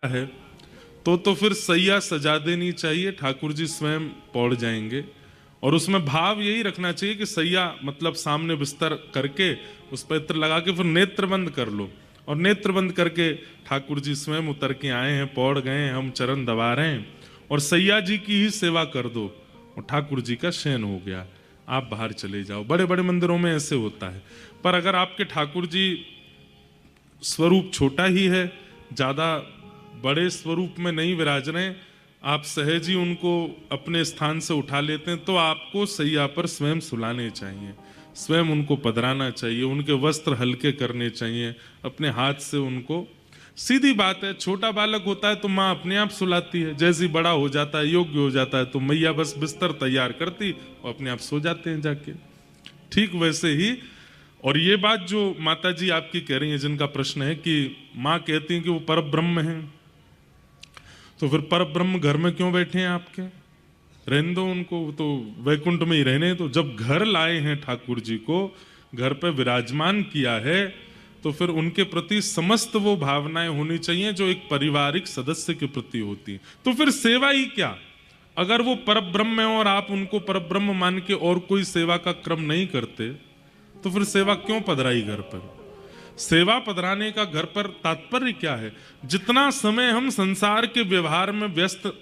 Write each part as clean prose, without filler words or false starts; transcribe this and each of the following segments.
है तो फिर सैया सजा देनी चाहिए, ठाकुर जी स्वयं पौड़ जाएंगे। और उसमें भाव यही रखना चाहिए कि सैया मतलब सामने बिस्तर करके उस पर इत्र लगा के फिर नेत्र बंद कर लो, और नेत्र बंद करके ठाकुर जी स्वयं उतर के आए हैं, पौड़ गए हैं, हम चरण दबा रहे हैं, और सैया जी की ही सेवा कर दो और ठाकुर जी का शयन हो गया, आप बाहर चले जाओ। बड़े बड़े मंदिरों में ऐसे होता है। पर अगर आपके ठाकुर जी स्वरूप छोटा ही है, ज्यादा बड़े स्वरूप में नहीं विराज रहे, आप सहज ही उनको अपने स्थान से उठा लेते हैं, तो आपको सैया पर स्वयं सुलाने चाहिए, स्वयं उनको पधराना चाहिए, उनके वस्त्र हल्के करने चाहिए, अपने हाथ से उनको। सीधी बात है, छोटा बालक होता है तो माँ अपने आप सुलाती है, जैसे बड़ा हो जाता है, योग्य हो जाता है, तो मैया बस बिस्तर तैयार करती और अपने आप सो जाते हैं जाके। ठीक वैसे ही, और ये बात जो माता जी आपकी कह रही है, जिनका प्रश्न है कि माँ कहती हैं कि वो पर ब्रह्म है, तो फिर पर ब्रह्म घर में क्यों बैठे हैं आपके? रहने दो उनको, तो वैकुंठ में ही रहने। तो जब घर लाए हैं ठाकुर जी को, घर पे विराजमान किया है, तो फिर उनके प्रति समस्त वो भावनाएं होनी चाहिए जो एक पारिवारिक सदस्य के प्रति होती है। तो फिर सेवा ही क्या, अगर वो परब्रह्म है और आप उनको परब्रह्म मान के और कोई सेवा का क्रम नहीं करते, तो फिर सेवा क्यों पधराई घर पर? सेवा पधराने का घर पर तात्पर्य क्या है? जितना समय हम संसार के व्यवहार में व्यस्त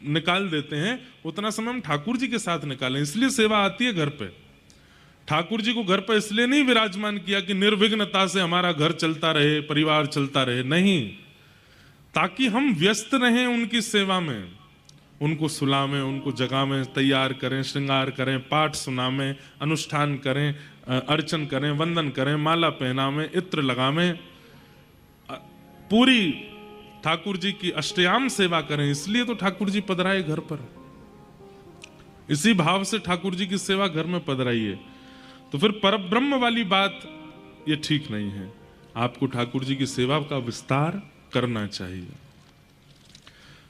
निकाल देते हैं, उतना समय हम ठाकुर जी के साथ निकालें, इसलिए सेवा आती है घर पे। ठाकुर जी को घर पर इसलिए नहीं विराजमान किया कि निर्विघ्नता से हमारा घर चलता रहे, परिवार चलता रहे, नहीं, ताकि हम व्यस्त रहें उनकी सेवा में, उनको सुलावें, उनको जगावें, तैयार करें, श्रृंगार करें, पाठ सुनावें, अनुष्ठान करें, अर्चन करें, वंदन करें, माला पहनावें, इत्र लगावें, पूरी ठाकुर जी की अष्टयाम सेवा करें। इसलिए तो ठाकुर जी पधराए घर पर, इसी भाव से ठाकुर जी की सेवा घर में पधराइए। तो फिर परब्रह्म वाली बात ये ठीक नहीं है, आपको ठाकुर जी की सेवा का विस्तार करना चाहिए।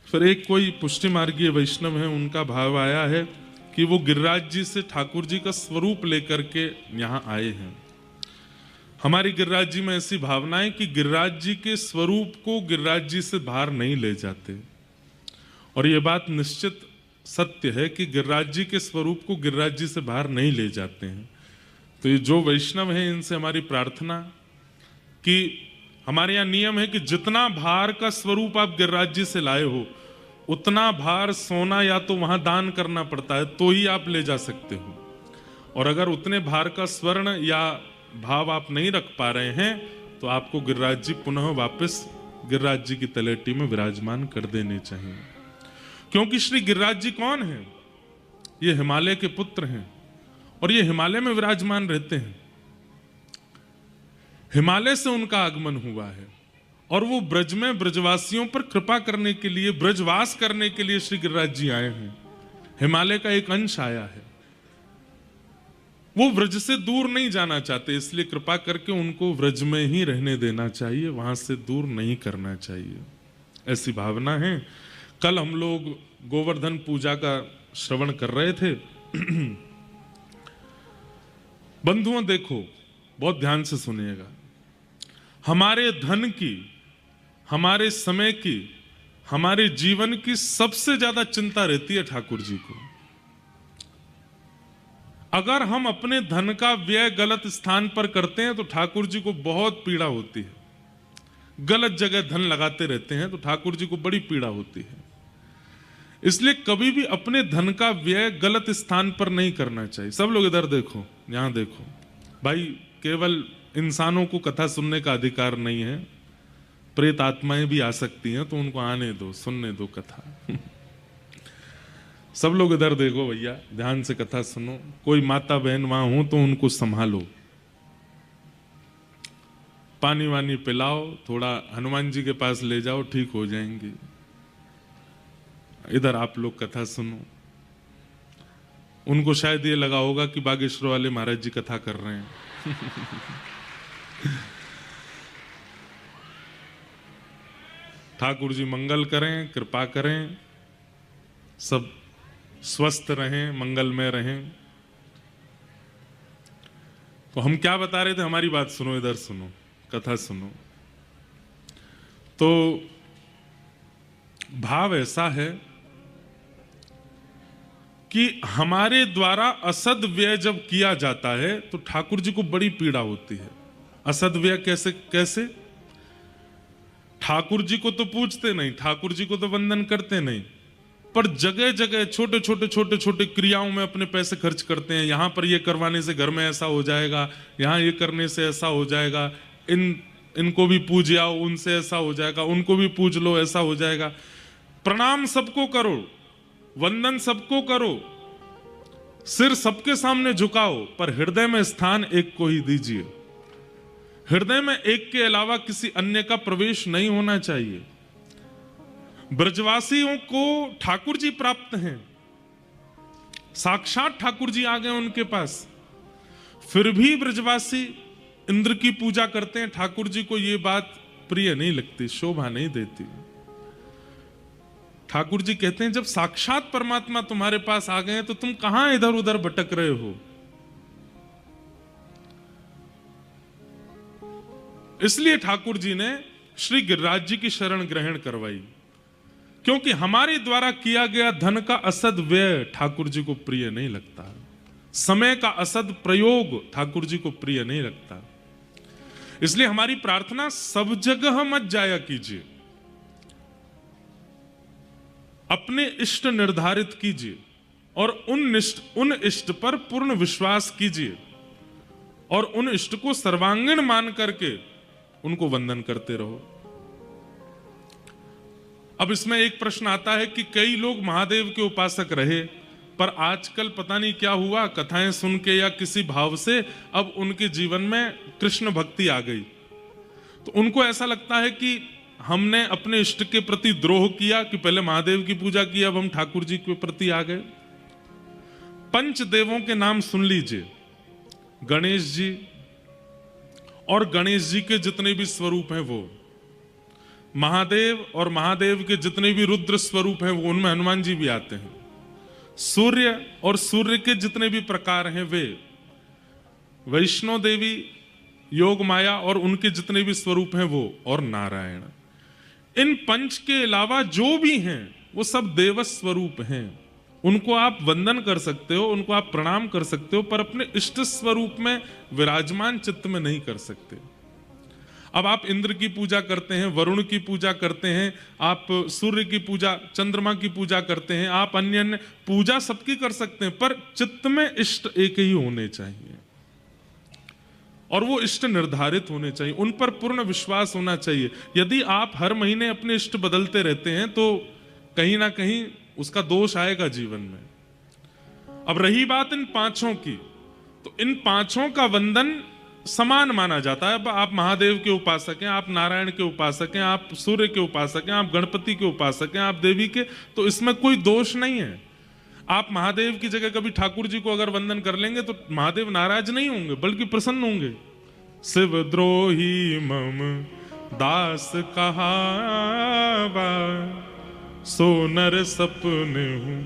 फिर एक कोई पुष्टि मार्गीय वैष्णव है, उनका भाव आया है कि वो गिरिराज जी से ठाकुर जी का स्वरूप लेकर के यहाँ आए हैं। हमारी गिरिराज जी में ऐसी भावना है कि गिरिराज जी के स्वरूप को गिरिराज जी से बाहर नहीं ले जाते, और ये बात निश्चित सत्य है कि गिरिराज जी के स्वरूप को गिरिराज जी से बाहर नहीं ले जाते हैं। तो ये जो वैष्णव हैं, इनसे हमारी प्रार्थना कि हमारे यहाँ नियम है कि जितना भार का स्वरूप आप गिरिराज जी से लाए हो, उतना भार सोना या तो वहां दान करना पड़ता है, तो ही आप ले जा सकते हो। और अगर उतने भार का स्वर्ण या भाव आप नहीं रख पा रहे हैं, तो आपको गिरिराज जी पुनः वापस गिरिराज जी की तलेटी में विराजमान कर देने चाहिए। क्योंकि श्री गिरिराज जी कौन है? ये हिमालय के पुत्र हैं, और ये हिमालय में विराजमान रहते हैं। हिमालय से उनका आगमन हुआ है, और वो ब्रज में ब्रजवासियों पर कृपा करने के लिए, ब्रजवास करने के लिए श्री गिरिराज जी आए हैं। हिमालय का एक अंश आया है, वो ब्रज से दूर नहीं जाना चाहते, इसलिए कृपा करके उनको ब्रज में ही रहने देना चाहिए, वहां से दूर नहीं करना चाहिए, ऐसी भावना है। कल हम लोग गोवर्धन पूजा का श्रवण कर रहे थे। बंधुओं देखो, बहुत ध्यान से सुनिएगा, हमारे धन की, हमारे समय की, हमारे जीवन की सबसे ज्यादा चिंता रहती है ठाकुर जी को। अगर हम अपने धन का व्यय गलत स्थान पर करते हैं तो ठाकुर जी को बहुत पीड़ा होती है। गलत जगह धन लगाते रहते हैं तो ठाकुर जी को बड़ी पीड़ा होती है। इसलिए कभी भी अपने धन का व्यय गलत स्थान पर नहीं करना चाहिए। सब लोग इधर देखो, यहां देखो भाई, केवल इंसानों को कथा सुनने का अधिकार नहीं है, प्रेत आत्माएं भी आ सकती हैं, तो उनको आने दो, सुनने दो कथा। सब लोग इधर देखो भैया, ध्यान से कथा सुनो। कोई माता बहन वहां हो तो उनको संभालो, पानी वानी पिलाओ, थोड़ा हनुमान जी के पास ले जाओ, ठीक हो जाएंगे। इधर आप लोग कथा सुनो। उनको शायद ये लगा होगा कि बागेश्वर वाले महाराज जी कथा कर रहे हैं। ठाकुर जी मंगल करें, कृपा करें, सब स्वस्थ रहें, मंगल में रहें। तो हम क्या बता रहे थे, हमारी बात सुनो, इधर सुनो, कथा सुनो। तो भाव ऐसा है कि हमारे द्वारा असद व्यय जब किया जाता है तो ठाकुर जी को बड़ी पीड़ा होती है। असद व्यय कैसे कैसे? ठाकुर जी को तो पूछते नहीं, ठाकुर जी को तो वंदन करते नहीं, पर जगह जगह छोटे छोटे क्रियाओं में अपने पैसे खर्च करते हैं। यहां पर ये करवाने से घर में ऐसा हो जाएगा, यहां ये करने से ऐसा हो जाएगा, इनको भी पूज आओ, उनसे ऐसा हो जाएगा, उनको भी पूज लो, ऐसा हो जाएगा। प्रणाम सबको करो, वंदन सबको करो, सिर सबके सामने झुकाओ, पर हृदय में स्थान एक को ही दीजिए। हृदय में एक के अलावा किसी अन्य का प्रवेश नहीं होना चाहिए। ब्रजवासियों को ठाकुर जी प्राप्त हैं, साक्षात ठाकुर जी आ गए उनके पास, फिर भी ब्रजवासी इंद्र की पूजा करते हैं। ठाकुर जी को यह बात प्रिय नहीं लगती, शोभा नहीं देती। ठाकुर जी कहते हैं जब साक्षात परमात्मा तुम्हारे पास आ गए तो तुम कहां इधर उधर भटक रहे हो। इसलिए ठाकुर जी ने श्री गिरिराज जी की शरण ग्रहण करवाई, क्योंकि हमारे द्वारा किया गया धन का असद व्यय ठाकुर जी को प्रिय नहीं लगता, समय का असद प्रयोग ठाकुर जी को प्रिय नहीं लगता। इसलिए हमारी प्रार्थना सब जगह मत जाया कीजिए, अपने इष्ट निर्धारित कीजिए और उन इष्ट पर पूर्ण विश्वास कीजिए और उन इष्ट को सर्वांगीण मान करके उनको वंदन करते रहो। अब इसमें एक प्रश्न आता है कि कई लोग महादेव के उपासक रहे, पर आजकल पता नहीं क्या हुआ, कथाएं सुन के या किसी भाव से अब उनके जीवन में कृष्ण भक्ति आ गई, तो उनको ऐसा लगता है कि हमने अपने इष्ट के प्रति द्रोह किया कि पहले महादेव की पूजा की, अब हम ठाकुर जी के प्रति आ गए। पंच देवों के नाम सुन लीजिए, गणेश जी और गणेश जी के जितने भी स्वरूप हैं वो, महादेव और महादेव के जितने भी रुद्र स्वरूप हैं वो, उनमें हनुमान जी भी आते हैं, सूर्य और सूर्य के जितने भी प्रकार हैं वे, वैष्णो देवी, योग माया और उनके जितने भी स्वरूप हैं वो, और नारायण। इन पंच के अलावा जो भी हैं वो सब देव स्वरूप हैं। उनको आप वंदन कर सकते हो, उनको आप प्रणाम कर सकते हो, पर अपने इष्ट स्वरूप में विराजमान चित्त में नहीं कर सकते। अब आप इंद्र की पूजा करते हैं, वरुण की पूजा करते हैं, आप सूर्य की पूजा, चंद्रमा की पूजा करते हैं, आप अन्य अन्य पूजा सबकी कर सकते हैं, पर चित्त में इष्ट एक ही होने चाहिए और वो इष्ट निर्धारित होने चाहिए, उन पर पूर्ण विश्वास होना चाहिए। यदि आप हर महीने अपने इष्ट बदलते रहते हैं तो कहीं ना कहीं उसका दोष आएगा जीवन में। अब रही बात इन पांचों की, तो इन पांचों का वंदन समान माना जाता है। अब आप महादेव के उपासक हैं, आप नारायण के उपासक हैं, आप सूर्य के उपासक हैं, आप गणपति के उपासक हैं, आप देवी के, तो इसमें कोई दोष नहीं है। आप महादेव की जगह कभी ठाकुर जी को अगर वंदन कर लेंगे तो महादेव नाराज नहीं होंगे बल्कि प्रसन्न होंगे। शिव द्रोही मम दास कहावा, सो नर सपने हूं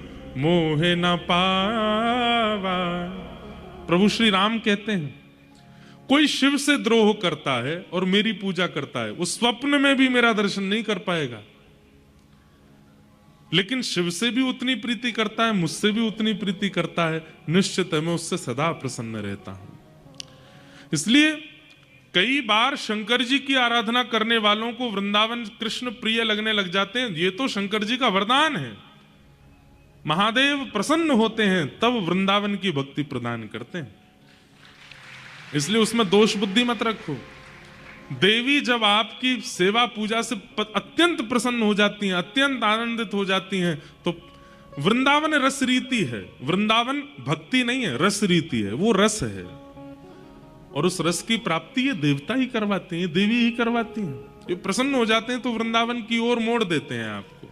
मोहे न पावा। प्रभु श्री राम कहते हैं कोई शिव से द्रोह करता है और मेरी पूजा करता है, वो स्वप्न में भी मेरा दर्शन नहीं कर पाएगा, लेकिन शिव से भी उतनी प्रीति करता है, मुझसे भी उतनी प्रीति करता है, निश्चित है मैं उससे सदा प्रसन्न रहता हूं। इसलिए कई बार शंकर जी की आराधना करने वालों को वृंदावन कृष्ण प्रिय लगने लग जाते हैं। ये तो शंकर जी का वरदान है, महादेव प्रसन्न होते हैं तब वृंदावन की भक्ति प्रदान करते हैं, इसलिए उसमें दोष बुद्धि मत रखो। देवी जब आपकी सेवा पूजा से अत्यंत प्रसन्न हो जाती हैं, अत्यंत आनंदित हो जाती हैं, तो वृंदावन रस रीति है, वृंदावन भक्ति नहीं है, रस रीति है, वो रस है, और उस रस की प्राप्ति ये देवता ही करवाते हैं, देवी ही करवाती हैं। ये प्रसन्न हो जाते हैं तो वृंदावन की ओर मोड़ देते हैं आपको।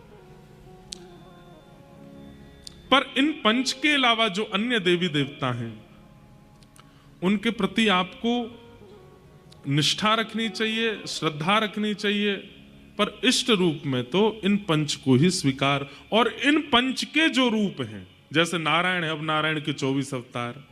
पर इन पंच के अलावा जो अन्य देवी देवता हैं उनके प्रति आपको निष्ठा रखनी चाहिए, श्रद्धा रखनी चाहिए, पर इष्ट रूप में तो इन पंच को ही स्वीकार। और इन पंच के जो रूप हैं, जैसे नारायण है, अब नारायण के 24 अवतार,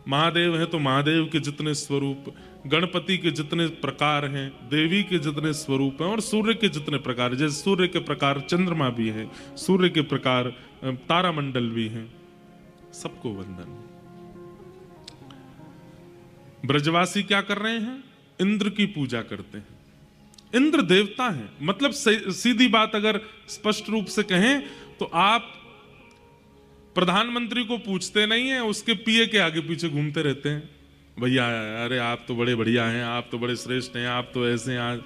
महादेव है तो महादेव के जितने स्वरूप, गणपति के जितने प्रकार हैं, देवी के जितने स्वरूप हैं और सूर्य के जितने प्रकार, जैसे सूर्य के प्रकार चंद्रमा भी है, सूर्य के प्रकार तारामंडल भी हैं, सबको वंदन। ब्रजवासी क्या कर रहे हैं? इंद्र की पूजा करते हैं। इंद्र देवता हैं, मतलब सीधी बात अगर स्पष्ट रूप से कहें तो आप प्रधानमंत्री को पूछते नहीं है, उसके पीए के आगे पीछे घूमते रहते हैं, भैया अरे आप तो बड़े बढ़िया हैं, आप तो बड़े श्रेष्ठ हैं, आप तो ऐसे हैं।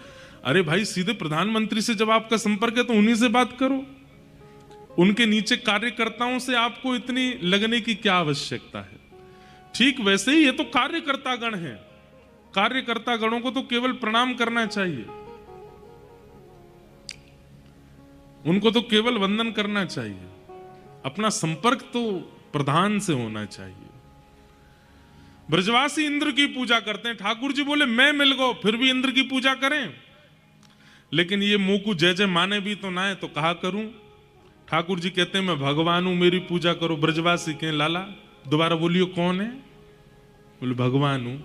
अरे भाई सीधे प्रधानमंत्री से जब आपका संपर्क है तो उन्हीं से बात करो। उनके नीचे कार्यकर्ताओं से आपको इतनी लगने की क्या आवश्यकता है? ठीक वैसे ही ये तो कार्यकर्ता गण है, कार्यकर्ता गणों को तो केवल प्रणाम करना चाहिए, उनको तो केवल वंदन करना चाहिए, अपना संपर्क तो प्रधान से होना चाहिए। ब्रजवासी इंद्र की पूजा करते हैं। ठाकुर जी बोले मैं मिल गो फिर भी इंद्र की पूजा करें, लेकिन ये मुंह को जय जय माने भी तो ना है, तो कहा करूं? ठाकुर जी कहते हैं मैं भगवान हूं, मेरी पूजा करो। ब्रजवासी कहें लाला दोबारा बोलियो कौन है? बोले भगवान हूं।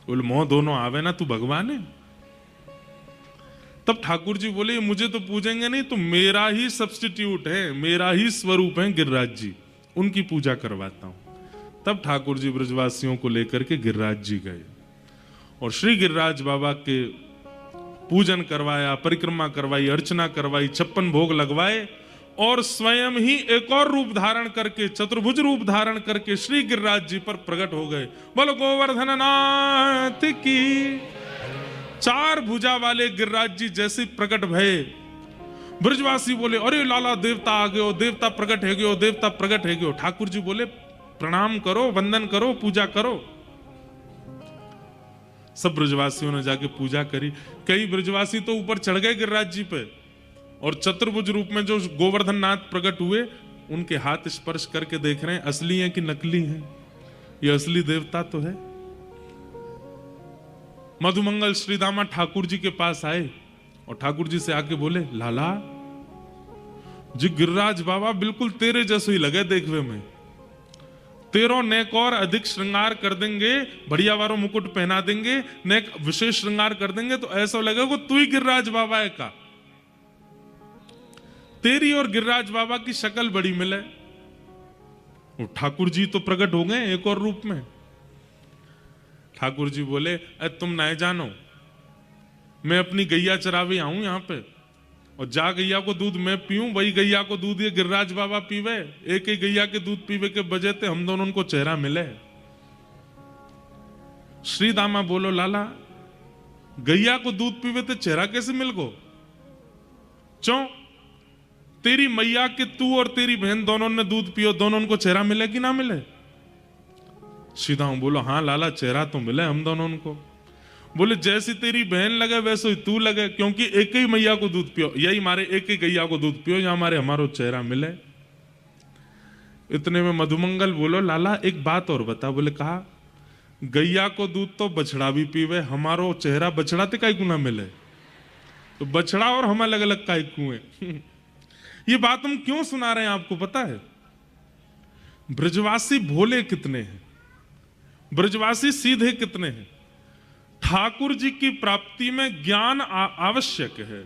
बोले मोह दोनों आवे ना, तू भगवान है? तब ठाकुर जी बोले मुझे तो पूजेंगे नहीं, तो मेरा ही सब्स्टिट्यूट है, मेरा ही स्वरूप है गिरिराज जी, उनकी पूजा करवाता हूं। तब ठाकुर जी ब्रजवासियों को लेकर के गिरिराज जी गए और श्री गिरिराज बाबा के पूजन करवाया, परिक्रमा करवाई, अर्चना करवाई, 56 भोग लगवाए और स्वयं ही एक और रूप धारण करके, चतुर्भुज रूप धारण करके श्री गिरिराज जी पर प्रकट हो गए। बोलो गोवर्धन नाथ की। 4 भुजा वाले गिरिराज जी जैसे प्रकट भये, ब्रजवासी बोले अरे लाला देवता आ गयो, देवता प्रकट है गयो, देवता प्रकट है गयो। ठाकुर जी बोले प्रणाम करो, वंदन करो, पूजा करो। सब ब्रजवासियों ने जाके पूजा करी। कई ब्रजवासी तो ऊपर चढ़ गए गिरिराज जी पे और चतुर्भुज रूप में जो गोवर्धन नाथ प्रकट हुए उनके हाथ स्पर्श करके देख रहे हैं असली हैं कि नकली हैं, ये असली देवता तो है। मधुमंगल श्रीदामा ठाकुर जी के पास आए और ठाकुर जी से आके बोले लाला जी गिरिराज बाबा बिल्कुल तेरे जैसे ही लगे देखने में, तेरो नेक और अधिक श्रृंगार कर देंगे, बढ़िया वारों मुकुट पहना देंगे, नेक विशेष श्रृंगार कर देंगे तो ऐसा लगेगा तू ही गिरिराज बाबा है का। तेरी और गिरिराज बाबा की शक्ल बड़ी मिले। ठाकुर जी तो प्रकट हो गए एक और रूप में। ठाकुर जी बोले तुम ना जानो, मैं अपनी गैया चरावे आऊं यहां पे और जा गैया को दूध मैं पीऊं, वही गैया को दूध ये गिरिराज बाबा पीवे। एक ही गैया के दूध पीवे के बजे थे हम दोनों उनको चेहरा मिले। श्री दामा बोलो लाला गैया को दूध पीवे थे चेहरा कैसे मिल गो? चो तेरी मैया के तू और तेरी बहन दोनों ने दूध पियो, दोनों उनको चेहरा मिले कि ना मिले? सीधा बोलो हाँ लाला चेहरा तो मिले हम दोनों उनको। बोले जैसी तेरी बहन लगे वैसे ही तू लगे, क्योंकि एक ही मैया को दूध पियो, यही मारे एक ही गैया को दूध पियो, यहाँ हमारे हमारो चेहरा मिले। इतने में मधुमंगल बोलो लाला एक बात और बता। बोले कहा गैया को दूध तो बछड़ा भी पीवे, हमारो चेहरा बछड़ा ते काई को ना मिले, तो बछड़ा और हम अलग अलग काई को हैं। ये बात हम क्यों सुना रहे हैं आपको पता है? ब्रजवासी भोले कितने हैं, ब्रजवासी सीधे कितने हैं। ठाकुर जी की प्राप्ति में ज्ञान आवश्यक है,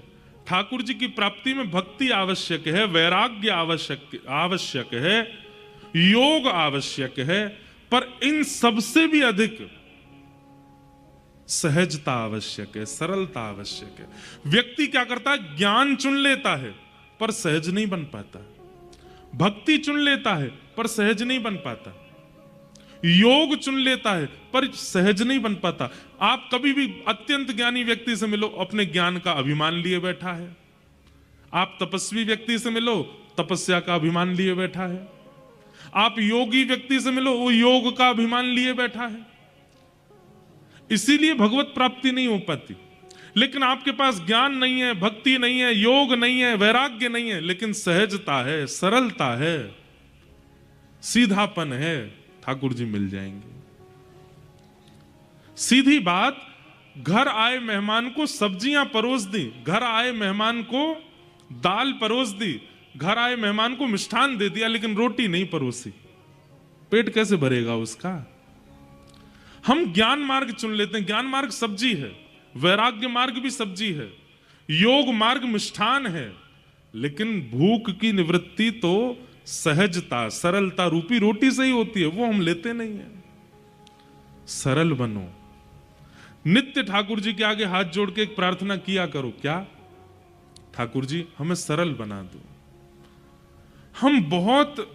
ठाकुर जी की प्राप्ति में भक्ति आवश्यक है, वैराग्य आवश्यक है, योग आवश्यक है, पर इन सबसे भी अधिक सहजता आवश्यक है, सरलता आवश्यक है। व्यक्ति क्या करता है? ज्ञान चुन लेता है पर सहज नहीं बन पाता, भक्ति चुन लेता है पर सहज नहीं बन पाता, योग चुन लेता है पर सहज नहीं बन पाता। आप कभी भी अत्यंत ज्ञानी व्यक्ति से मिलो, अपने ज्ञान का अभिमान लिए बैठा है। आप तपस्वी व्यक्ति से मिलो, तपस्या का अभिमान लिए बैठा है। आप योगी व्यक्ति से मिलो, वो योग का अभिमान लिए बैठा है। इसीलिए भगवत प्राप्ति नहीं हो पाती। लेकिन आपके पास ज्ञान नहीं है, भक्ति नहीं है, योग नहीं है, वैराग्य नहीं है, लेकिन सहजता है, सरलता है, सीधापन है, ठाकुर जी मिल जाएंगे। सीधी बात, घर आए मेहमान को सब्जियां परोस दी, घर आए मेहमान को दाल परोस दी, घर आए मेहमान को मिष्ठान दे दिया, लेकिन रोटी नहीं परोसी, पेट कैसे भरेगा उसका? हम ज्ञान मार्ग चुन लेते हैं। ज्ञान मार्ग सब्जी है, वैराग्य मार्ग भी सब्जी है, योग मार्ग मिष्ठान है, लेकिन भूख की निवृत्ति तो सहजता, सरलता रूपी रोटी से ही होती है, वो हम लेते नहीं है। सरल बनो। नित्य ठाकुर जी के आगे हाथ जोड़ के एक प्रार्थना किया करो, क्या? ठाकुर जी हमें सरल बना दो। हम बहुत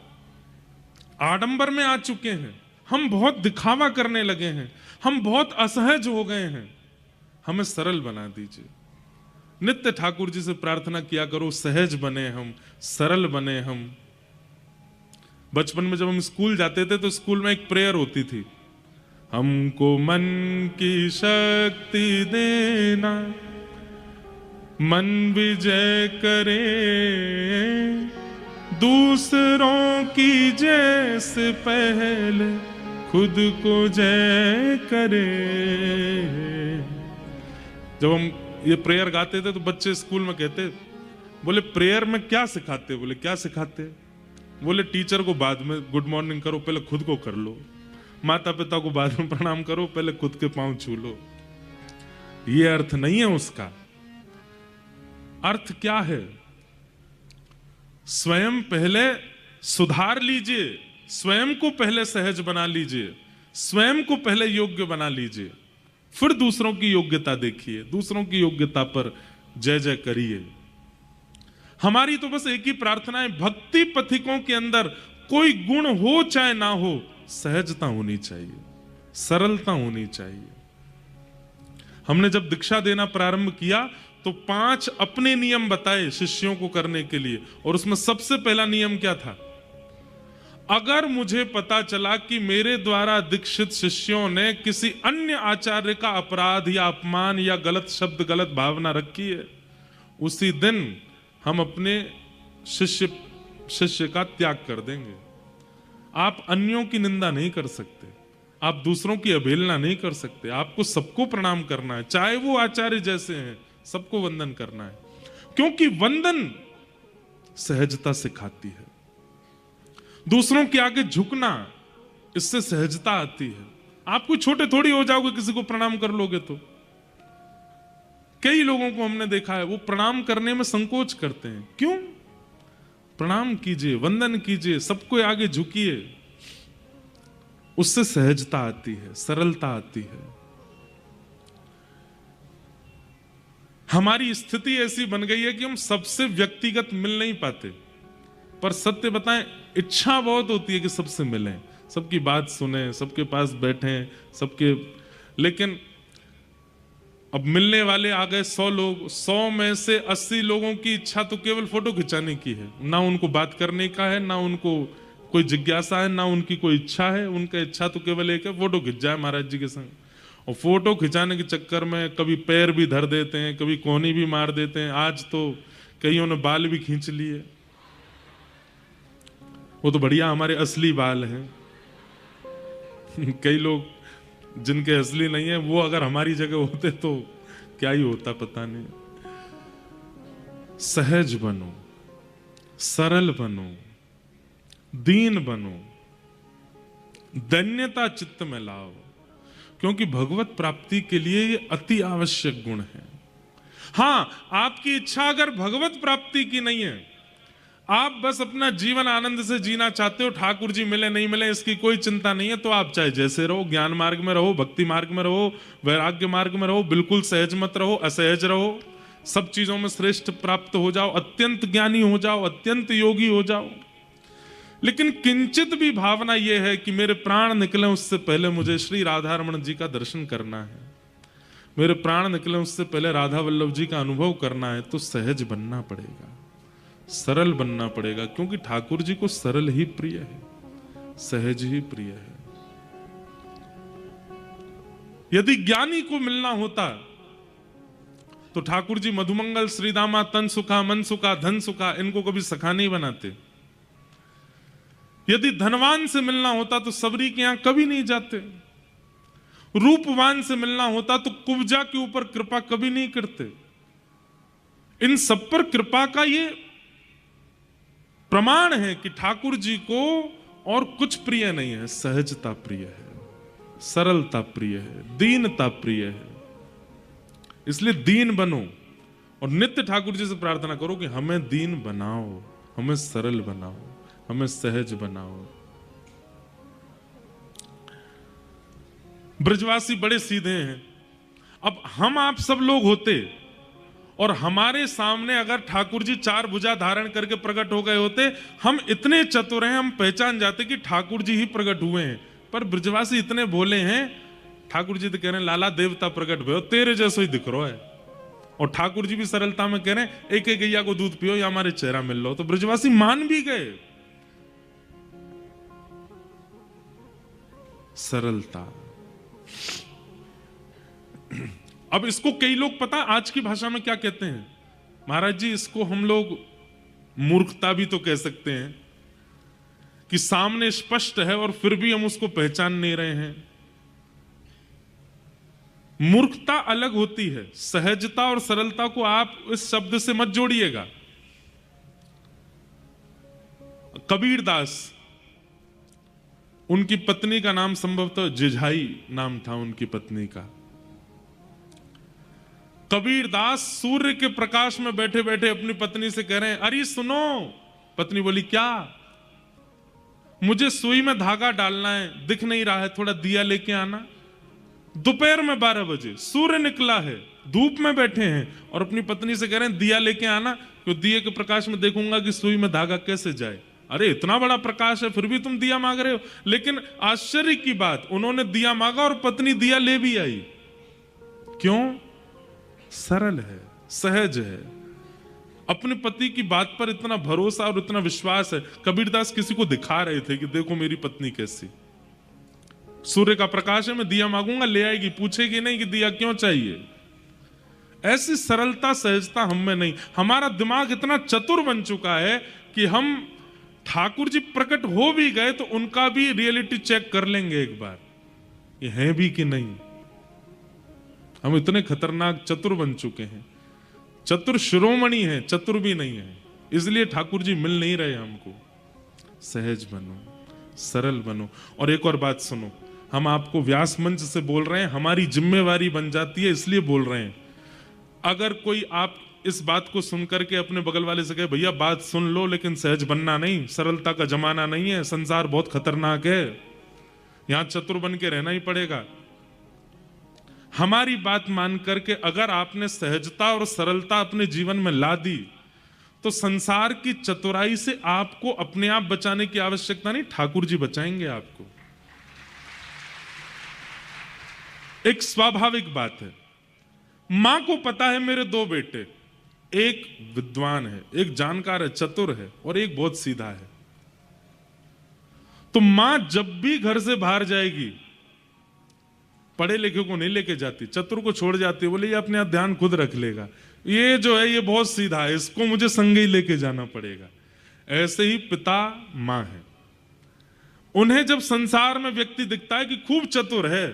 आडंबर में आ चुके हैं, हम बहुत दिखावा करने लगे हैं, हम बहुत असहज हो गए हैं, हमें सरल बना दीजिए। नित्य ठाकुर जी से प्रार्थना किया करो, सहज बने हम, सरल बने हम। बचपन में जब हम स्कूल जाते थे तो स्कूल में एक प्रेयर होती थी, हमको मन की शक्ति देना, मन विजय करे, दूसरों की जैसे पहले खुद को जय करे। जब हम ये प्रेयर गाते थे तो बच्चे स्कूल में कहते, बोले प्रेयर में क्या सिखाते? बोले क्या सिखाते? बोले टीचर को बाद में गुड मॉर्निंग करो, पहले खुद को कर लो। माता पिता को बाद में प्रणाम करो, पहले खुद के पांव छू लो। ये अर्थ नहीं है उसका। अर्थ क्या है? स्वयं पहले सुधार लीजिए, स्वयं को पहले सहज बना लीजिए, स्वयं को पहले योग्य बना लीजिए, फिर दूसरों की योग्यता देखिए, दूसरों की योग्यता पर जय जय करिए। हमारी तो बस एक ही प्रार्थना है, भक्ति पथिकों के अंदर कोई गुण हो चाहे ना हो, सहजता होनी चाहिए, सरलता होनी चाहिए। हमने जब दीक्षा देना प्रारंभ किया तो 5 अपने नियम बताए शिष्यों को करने के लिए, और उसमें सबसे पहला नियम क्या था? अगर मुझे पता चला कि मेरे द्वारा दीक्षित शिष्यों ने किसी अन्य आचार्य का अपराध या अपमान या गलत शब्द, गलत भावना रखी है, उसी दिन हम अपने शिष्य का त्याग कर देंगे। आप अन्यों की निंदा नहीं कर सकते, आप दूसरों की अवहेलना नहीं कर सकते, आपको सबको प्रणाम करना है, चाहे वो आचार्य जैसे हैं, सबको वंदन करना है, क्योंकि वंदन सहजता सिखाती है। दूसरों के आगे झुकना, इससे सहजता आती है। आप कोई छोटे थोड़ी हो जाओगे किसी को प्रणाम कर लोगे तो। कई लोगों को हमने देखा है वो प्रणाम करने में संकोच करते हैं। क्यों? प्रणाम कीजिए, वंदन कीजिए, सबको आगे झुकिए, उससे सहजता आती है, सरलता आती है। हमारी स्थिति ऐसी बन गई है कि हम सबसे व्यक्तिगत मिल नहीं पाते, पर सत्य बताएं इच्छा बहुत होती है कि सबसे मिलें, सबकी बात सुने, सबके पास बैठें, सबके, लेकिन अब मिलने वाले आ गए 100 लोग, 100 में से 80 लोगों की इच्छा तो केवल फोटो खिंचाने की है, ना उनको बात करने का है, ना उनको कोई जिज्ञासा है, ना उनकी कोई इच्छा है। उनका इच्छा तो केवल एक है, फोटो खिंच जाए महाराज जी के संग। और फोटो खिंचाने के चक्कर में कभी पैर भी धर देते हैं, कभी कोहनी भी मार देते हैं। आज तो कईयों ने बाल भी खींच लिए, वो तो बढ़िया हमारे असली बाल हैं। कई लोग जिनके असली नहीं है वो अगर हमारी जगह होते तो क्या ही होता पता नहीं। सहज बनो, सरल बनो, दीन बनो, दन्यता चित्त में लाओ, क्योंकि भगवत प्राप्ति के लिए ये अति आवश्यक गुण है। हां, आपकी इच्छा अगर भगवत प्राप्ति की नहीं है, आप बस अपना जीवन आनंद से जीना चाहते हो, ठाकुर जी मिले नहीं मिले इसकी कोई चिंता नहीं है, तो आप चाहे जैसे रहो, ज्ञान मार्ग में रहो, भक्ति मार्ग में रहो, वैराग्य मार्ग में रहो, बिल्कुल सहज मत रहो, असहज रहो, सब चीजों में श्रेष्ठ प्राप्त हो जाओ, अत्यंत ज्ञानी हो जाओ, अत्यंत योगी हो जाओ। लेकिन किंचित भी भावना यह है कि मेरे प्राण निकले उससे पहले मुझे श्री राधा रमण जी का दर्शन करना है, मेरे प्राण निकले उससे पहले राधा वल्लभ जी का अनुभव करना है, तो सहज बनना पड़ेगा, सरल बनना पड़ेगा, क्योंकि ठाकुर जी को सरल ही प्रिय है, सहज ही प्रिय है। यदि ज्ञानी को मिलना होता तो ठाकुर जी मधुमंगल, श्रीदामा, तन सुखा, मन सुखा, धन सुखा, इनको कभी सखा नहीं बनाते। यदि धनवान से मिलना होता तो सबरी के यहां कभी नहीं जाते। रूपवान से मिलना होता तो कुब्जा के ऊपर कृपा कभी नहीं करते। इन सब पर कृपा का ये प्रमाण है कि ठाकुर जी को और कुछ प्रिय नहीं है, सहजता प्रिय है। सरलता प्रिय है, दीनता प्रिय है। इसलिए दीन बनो और नित्य ठाकुर जी से प्रार्थना करो कि हमें दीन बनाओ, हमें सरल बनाओ, हमें सहज बनाओ। ब्रजवासी बड़े सीधे हैं। अब हम आप सब लोग होते और हमारे सामने अगर ठाकुर जी चार भुजा धारण करके प्रकट हो गए होते, हम इतने चतुर हैं, हम पहचान जाते कि ठाकुर जी ही प्रकट हुए हैं। पर ब्रजवासी इतने भोले हैं, ठाकुर जी तो कह रहे हैं लाला देवता प्रकट हुए, तेरे जैसो ही दिख रहा है। और ठाकुर जी भी सरलता में कह रहे हैं एक एक गैया को दूध पियो या हमारे चेहरा मिल लो। तो ब्रजवासी मान भी गए। सरलता। अब इसको कई लोग पता आज की भाषा में क्या कहते हैं, महाराज जी इसको हम लोग मूर्खता भी तो कह सकते हैं कि सामने स्पष्ट है और फिर भी हम उसको पहचान नहीं रहे हैं। मूर्खता अलग होती है, सहजता और सरलता को आप इस शब्द से मत जोड़िएगा। कबीरदास, उनकी पत्नी का नाम संभवतः जिझाई नाम था उनकी पत्नी का। कबीरदास सूर्य के प्रकाश में बैठे बैठे अपनी पत्नी से कह रहे हैं अरे सुनो। पत्नी बोली क्या? मुझे सुई में धागा डालना है, दिख नहीं रहा है, थोड़ा दिया लेके आना। दोपहर में 12 बजे सूर्य निकला है, धूप में बैठे हैं और अपनी पत्नी से कह रहे हैं दिया लेके आना, तो दिए के प्रकाश में देखूंगा कि सुई में धागा कैसे जाए। अरे इतना बड़ा प्रकाश है फिर भी तुम दिया मांग रहे हो। लेकिन आश्चर्य की बात, उन्होंने दिया मांगा और पत्नी दिया ले भी आई। क्यों? सरल है, सहज है, अपने पति की बात पर इतना भरोसा और इतना विश्वास है। कबीरदास किसी को दिखा रहे थे कि देखो मेरी पत्नी कैसी, सूर्य का प्रकाश है, मैं दिया मांगूंगा ले आएगी, पूछेगी नहीं कि दिया क्यों चाहिए। ऐसी सरलता सहजता हम में नहीं। हमारा दिमाग इतना चतुर बन चुका है कि हम ठाकुर जी प्रकट हो भी गए तो उनका भी रियलिटी चेक कर लेंगे एक बार, ये है भी कि नहीं। हम इतने खतरनाक चतुर बन चुके हैं। चतुर शिरोमणि है, चतुर भी नहीं है। इसलिए ठाकुर जी मिल नहीं रहे हमको। सहज बनो, सरल बनो। और एक और बात सुनो, हम आपको व्यास मंच से बोल रहे हैं, हमारी जिम्मेवारी बन जाती है इसलिए बोल रहे हैं। अगर कोई आप इस बात को सुनकर के अपने बगल वाले से कहे भैया बात सुन लो लेकिन सहज बनना नहीं, सरलता का जमाना नहीं है, संसार बहुत खतरनाक है, यहां चतुर बन के रहना ही पड़ेगा। हमारी बात मान करके अगर आपने सहजता और सरलता अपने जीवन में ला दी तो संसार की चतुराई से आपको अपने आप बचाने की आवश्यकता नहीं, ठाकुर जी बचाएंगे आपको। एक स्वाभाविक बात है, मां को पता है मेरे 2 बेटे, एक विद्वान है, एक जानकार है, चतुर है, और एक बहुत सीधा है। तो मां जब भी घर से बाहर जाएगी पढ़े लिखे को नहीं लेके जाती, चतुर को छोड़ जाती है, बोले ये अपने आप ध्यान खुद रख लेगा, ये जो है ये बहुत सीधा है, इसको मुझे संग ही लेके जाना पड़ेगा। ऐसे ही पिता मां है, उन्हें जब संसार में व्यक्ति दिखता है कि खूब चतुर है,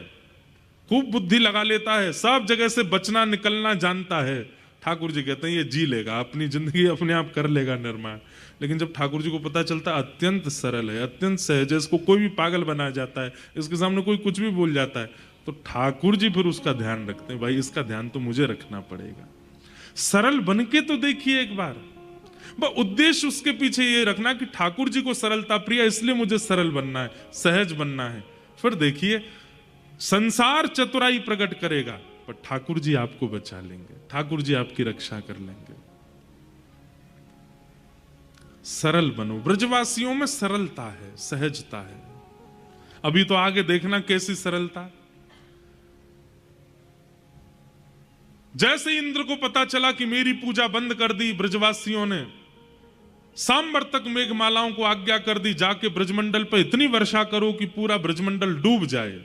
खूब बुद्धि लगा लेता है, सब जगह से बचना निकलना जानता है, ठाकुर जी कहते हैं ये जी लेगा, अपनी जिंदगी अपने आप कर लेगा निर्माण। लेकिन जब ठाकुर जी को पता चलता है अत्यंत सरल है, अत्यंत सहज है, इसको कोई भी पागल बना जाता है, इसके सामने कोई कुछ भी बोल जाता है, तो ठाकुर जी फिर उसका ध्यान रखते हैं, भाई इसका ध्यान तो मुझे रखना पड़ेगा। सरल बन के तो देखिए एक बार, उद्देश्य उसके पीछे ये रखना कि ठाकुर जी को सरलता प्रिय, इसलिए मुझे सरल बनना है, सहज बनना है। फिर देखिए संसार चतुराई प्रकट करेगा पर ठाकुर जी आपको बचा लेंगे, ठाकुर जी आपकी रक्षा कर लेंगे। सरल बनो। ब्रजवासियों में सरलता है, सहजता है। अभी तो आगे देखना कैसी सरलता। जैसे इंद्र को पता चला कि मेरी पूजा बंद कर दी ब्रजवासियों ने, सांबर तक मेघमालाओं को आज्ञा कर दी जाके ब्रजमंडल पर इतनी वर्षा करो कि पूरा ब्रजमंडल डूब जाए।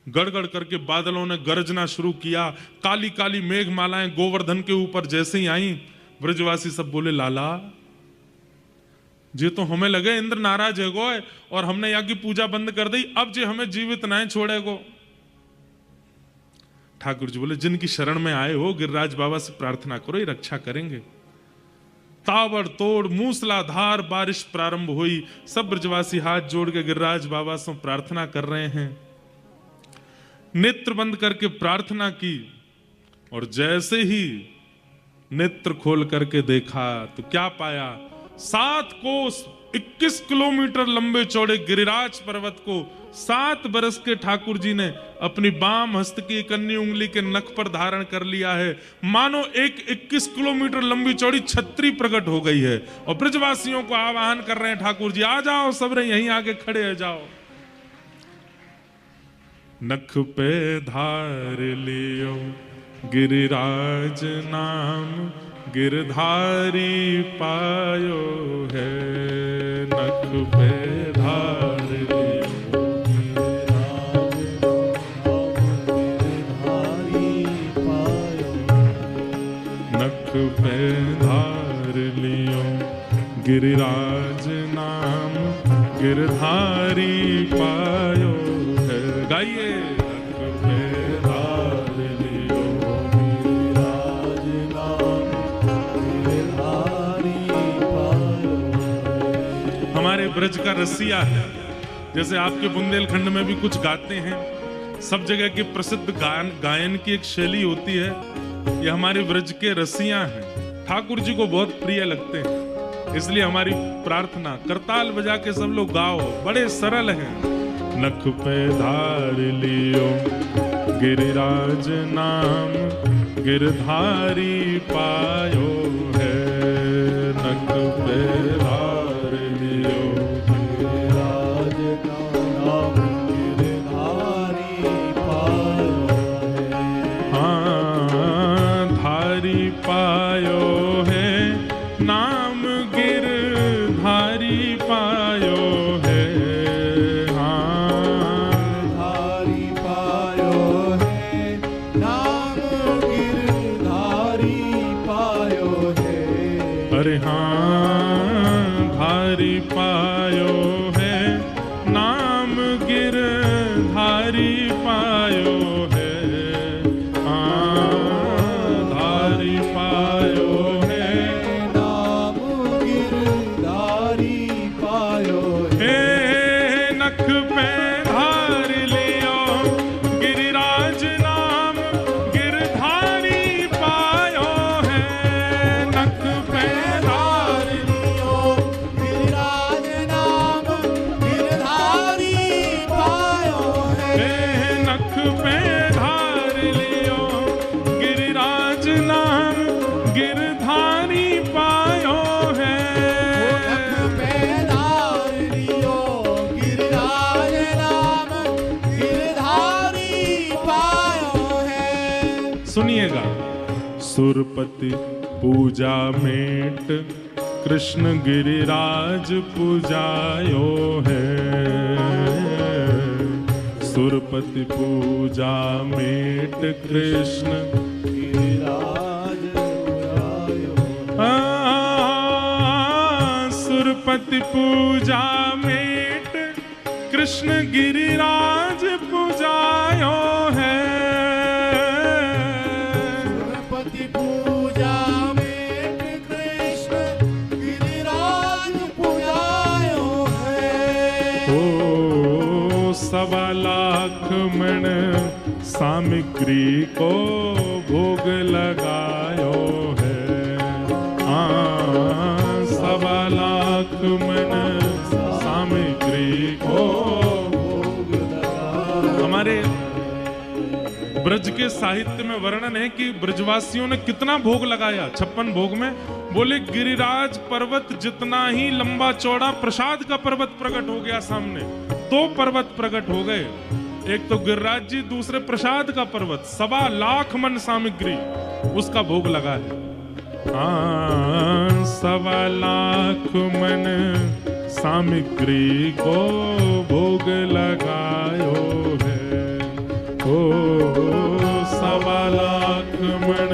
गड़गड़ करके बादलों ने गरजना शुरू किया, काली काली मेघमालाएं गोवर्धन के ऊपर जैसे ही आई, ब्रजवासी सब बोले लाला जे तो हमें लगे इंद्र नाराज है गो और हमने यहाँ की पूजा बंद कर दी, अब जे हमें जीवित ना छोड़ेगो। ठाकुर जी बोले जिनकी शरण में आए हो गिरिराज बाबा से प्रार्थना करो, ये रक्षा करेंगे। ताबड़तोड़ मूसलाधार बारिश प्रारंभ हुई, सब ब्रजवासी हाथ जोड़ के गिरिराज बाबा से प्रार्थना कर रहे हैं। नेत्र बंद करके प्रार्थना की, और जैसे ही नेत्र खोल करके देखा तो क्या पाया? 7 कोस 21 किलोमीटर लंबे चौड़े गिरिराज पर्वत को 7 बरस के ठाकुर जी ने अपनी बाम हस्त की कन्नी उंगली के नख पर धारण कर लिया है। मानो एक 21 किलोमीटर लंबी चौड़ी छतरी प्रकट हो गई है, और ब्रजवासियों को आह्वान कर रहे हैं, ठाकुर जी आ जाओ, सब यहीं आगे खड़े हो जाओ। नख पे धार लियो गिरिराज नाम, गिरधारी पायो है। नख पे धार लियो नख पे धार लियो गिरिराज नाम, गिरधारी पायो है। गाइए। नख पे धार लियो गिरिराज नाम, गिरधारी पायो है। हमारे ब्रज का रसिया है, जैसे आपके बुंदेलखंड में भी कुछ गाते हैं, सब जगह की प्रसिद्ध गायन की एक शैली होती है। ये हमारे ब्रज के रसिया हैं, ठाकुर जी को बहुत प्रिय लगते हैं, इसलिए हमारी प्रार्थना करताल बजा के सब लोग गाओ, बड़े सरल हैं। नख पे धार लियो गिरिराज नाम, गिरधारी पायो है। नख पे धार लियो गिरिराज नाम, गिरधारी पायो है। हाँ, धारी पायो है नाम, गिरधारी पायो है। हाँ, धारी पायो है नाम, गिरधारी पायो है। अरे हाँ, धारी पायो है नाम, गिरधारी पायो है। सुनिएगा। सुरपति पूजा मेट, कृष्ण गिरिराज पूजायो है। सुरपति पूजा मेट, कृष्ण गिरिराज पूजायो। सुरपति पूजा मेट, कृष्ण गिरिराज पूजायो है। सवा लाख मण सामग्री को भोग लगायो है। हाँ, सवा लाख मण सामग्री को भोग लगायो। हमारे ब्रज के साहित्य में वर्णन है कि ब्रजवासियों ने कितना भोग लगाया। 56 भोग में बोले गिरिराज पर्वत जितना ही लंबा चौड़ा प्रसाद का पर्वत प्रकट हो गया सामने। 2 पर्वत प्रकट हो गए, एक तो गिरिराज जी, दूसरे प्रसाद का पर्वत। 1.25 लाख मन सामग्री उसका भोग लगा है। हाँ, 1.25 लाख मन सामग्री को भोग लगायो है। ओ 1.25 लाख मन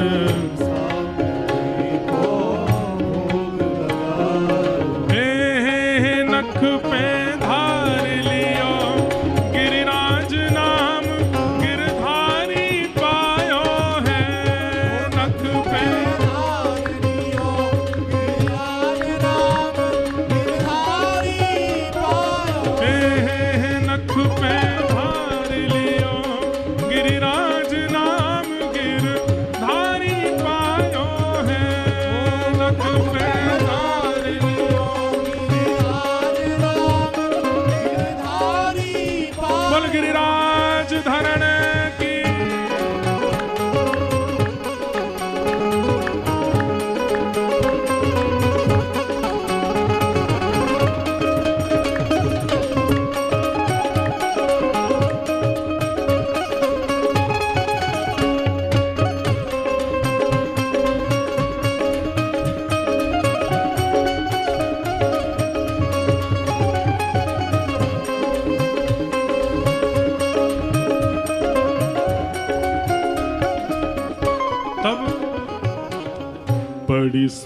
सामग्री को भोग लगायो। हे नख पे धार लियो गिरिराज नाम, गिरधारी पायो है। नख पे धार लियो गिरिराज नाम, गिरधारी पायो। नख पे धार लियो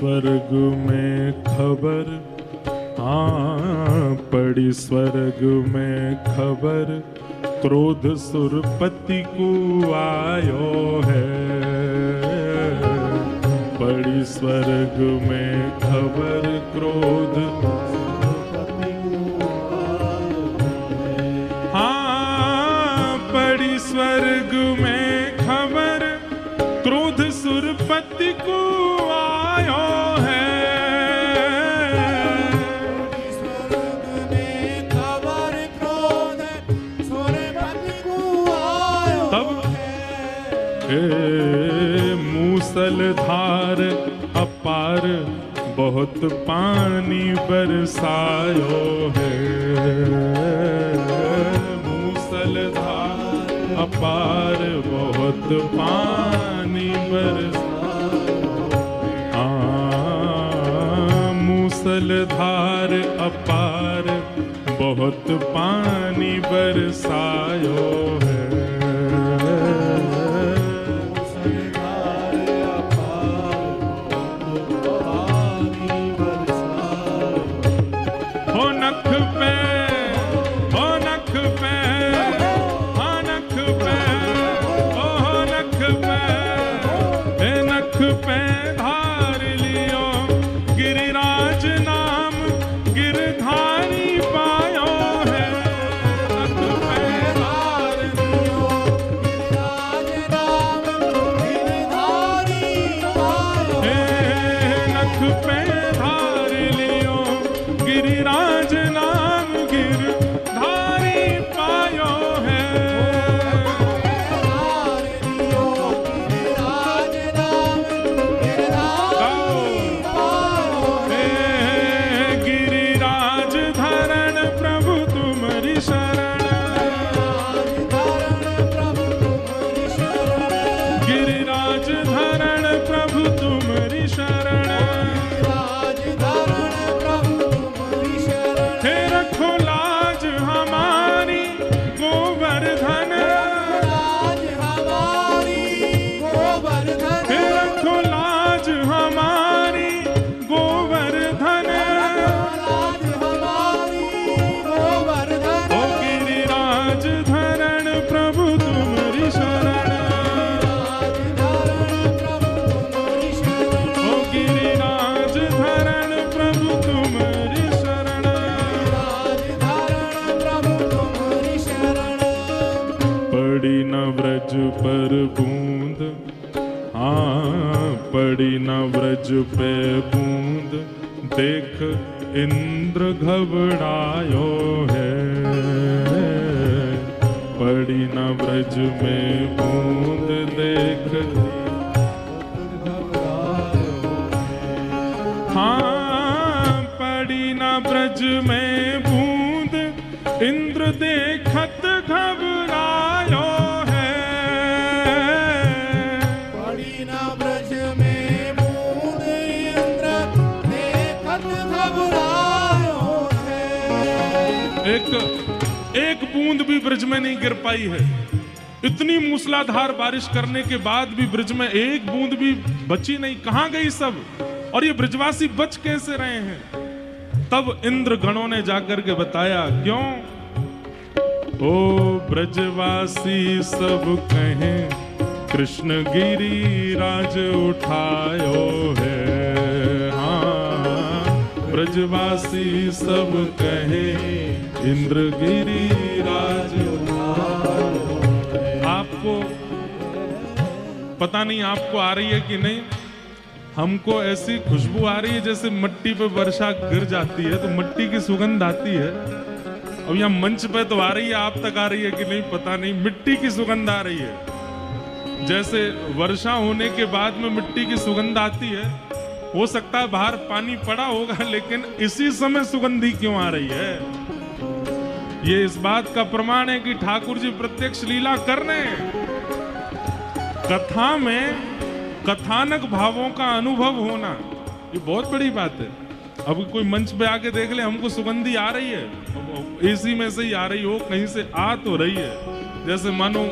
स्वर्ग में खबर, हाँ पड़ी स्वर्ग में खबर, क्रोध सुरपति को आयो है। पड़ी स्वर्ग में खबर, क्रोध सुरपति को आयो है। हाँ पड़ी स्वर्ग में खबर, क्रोध सुरपति को आयो है। मूसलधार अपार बहुत पानी बरसायो है। मूसलधार अपार बहुत पानी बरसायो है। मूसलधार अपार बहुत पानी बरसायो है। पर बूंद, हाँ पड़ी न व्रज पे बूंद, देख इंद्र घबरायो है। पड़ी न व्रज में बूंद, देख हाँ पड़ी न व्रज में बूंद, इंद्र देखत घबरायो है। पड़ी न व्रज में बूंद, इंद्र देखत घबरायो है। एक बूंद भी ब्रज में नहीं गिर पाई है। इतनी मूसलाधार बारिश करने के बाद भी ब्रज में एक बूंद भी बची नहीं। कहां गई सब? और ये ब्रजवासी बच कैसे रहे हैं? तब इंद्र गणों ने जाकर के बताया, क्यों? ओ ब्रजवासी सब कहें, कृष्ण गिरिराज उठायो है। हाँ ब्रजवासी सब कहें, इंद्र गिरिराज उठायो है। आपको पता नहीं आपको आ रही है कि नहीं, हमको ऐसी खुशबू आ रही है जैसे मिट्टी पे वर्षा गिर जाती है तो मिट्टी की सुगंध आती है। अब यहाँ मंच पे तो आ रही है, आप तक आ रही है कि नहीं पता नहीं, मिट्टी की सुगंध आ रही है। जैसे वर्षा होने के बाद में मिट्टी की सुगंध आती है, हो सकता है बाहर पानी पड़ा होगा, लेकिन इसी समय सुगंधी क्यों आ रही है? ये इस बात का प्रमाण है कि ठाकुर जी प्रत्यक्ष लीला कर रहे हैं। कथा में कथानक भावों का अनुभव होना, ये बहुत बड़ी बात है। अब कोई मंच पे आके देख ले, हमको सुगंधी आ रही है, एसी में से ही आ रही हो, कहीं से आ तो रही है, जैसे मानो